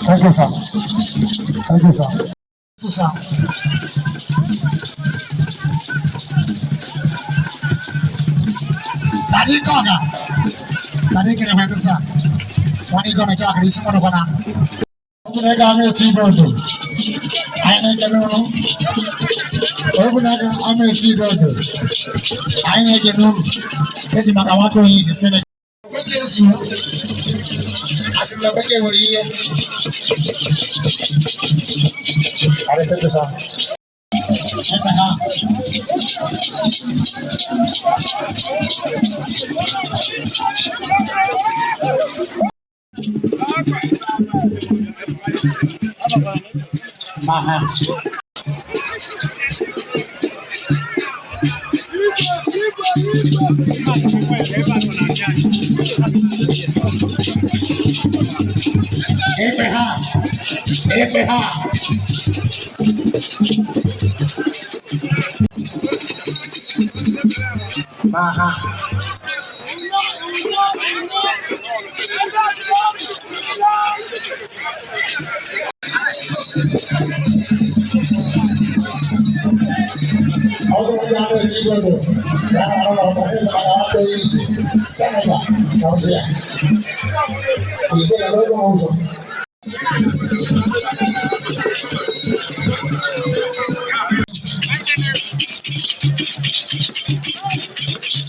Thank you, sir. Thank you, sir. Tadi kona. Tadi kena macam sah. Wani kona kya kali semua kona. Kita kami Amechi Idodo. Aina kenu. Obuna Amechi Idodo. Aina kenu. Keti makawatu hii siseme. Yesu. Asli bagi orang. Ada tu sah. Maha. EPH. Maha.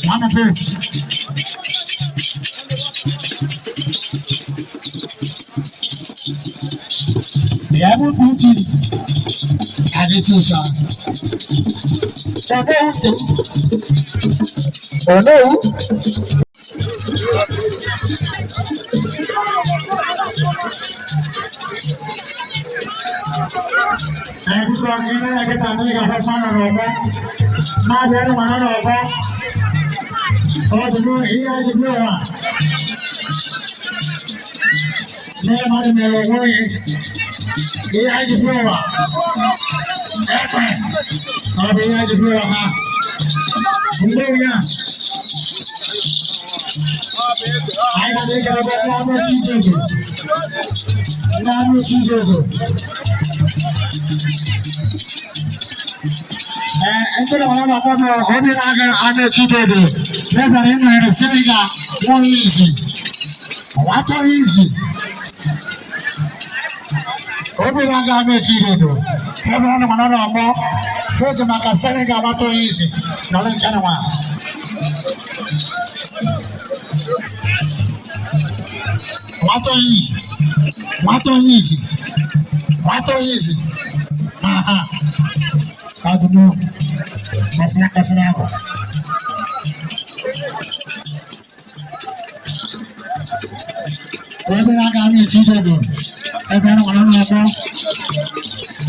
Mana tu? Ya pun puji. Ada susah. Tapi oh no. Saya kurang ini agak tanah agak mana roba. Mana mana roba. Oh dulu ini aja dulu. Saya mana melongo ini aja dulu. Apa? Oh ini aja dulu ha. Bulunya. Ayo deh kalau nama Idodo. Nama Idodo. Ente nama apa nama? Hobi naga Amechi Idodo. Never in my Seneca. One easy. What easy? Hobi naga Amechi Idodo. Never nama nama. Hobi naga Seneca. What easy? Nalar kenapa? What easy? Aha. Kau dulu masalah apa? Hobi naga Amechi Idodo. Never nama apa?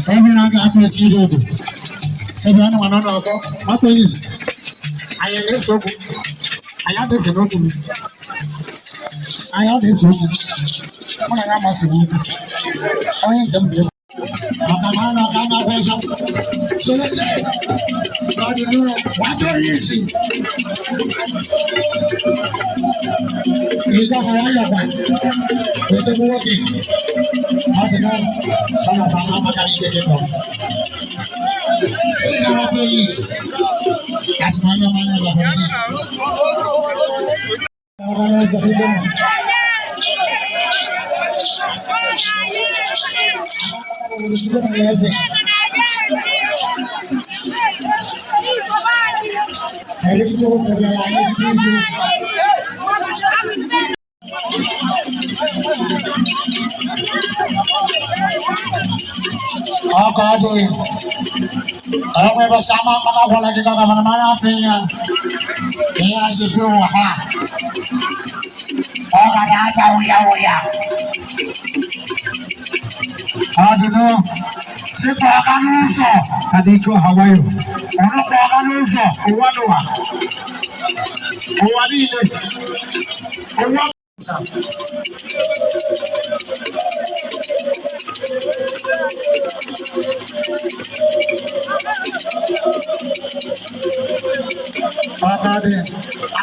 Hobi naga Amechi Idodo. Never nama apa? What easy? Ayah ni sobu. Ayah ni sobu. Ayah ni sobu. Mana nama sobu? Oh yang demi. Apa Ana kama pesa. So let's say, God, you know, what are you seeing? You got a lot of that. With the working. How to know? Some of our amakpaka get it wrong. See now what are you seeing? That's my man of the oh God, we were sama mana bola kita mana mana sihnya. Ini aja dulu ha. Oh kada aja uya. Aduh, si pakanuso. Tadi ko Hawaii. Ono pakanuso. Uwadua. Uwadile. Uwad. Pakade.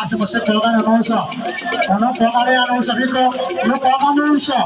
Asa mo si pakanuso. Ono pakanuso. Biko. Ono pakanuso.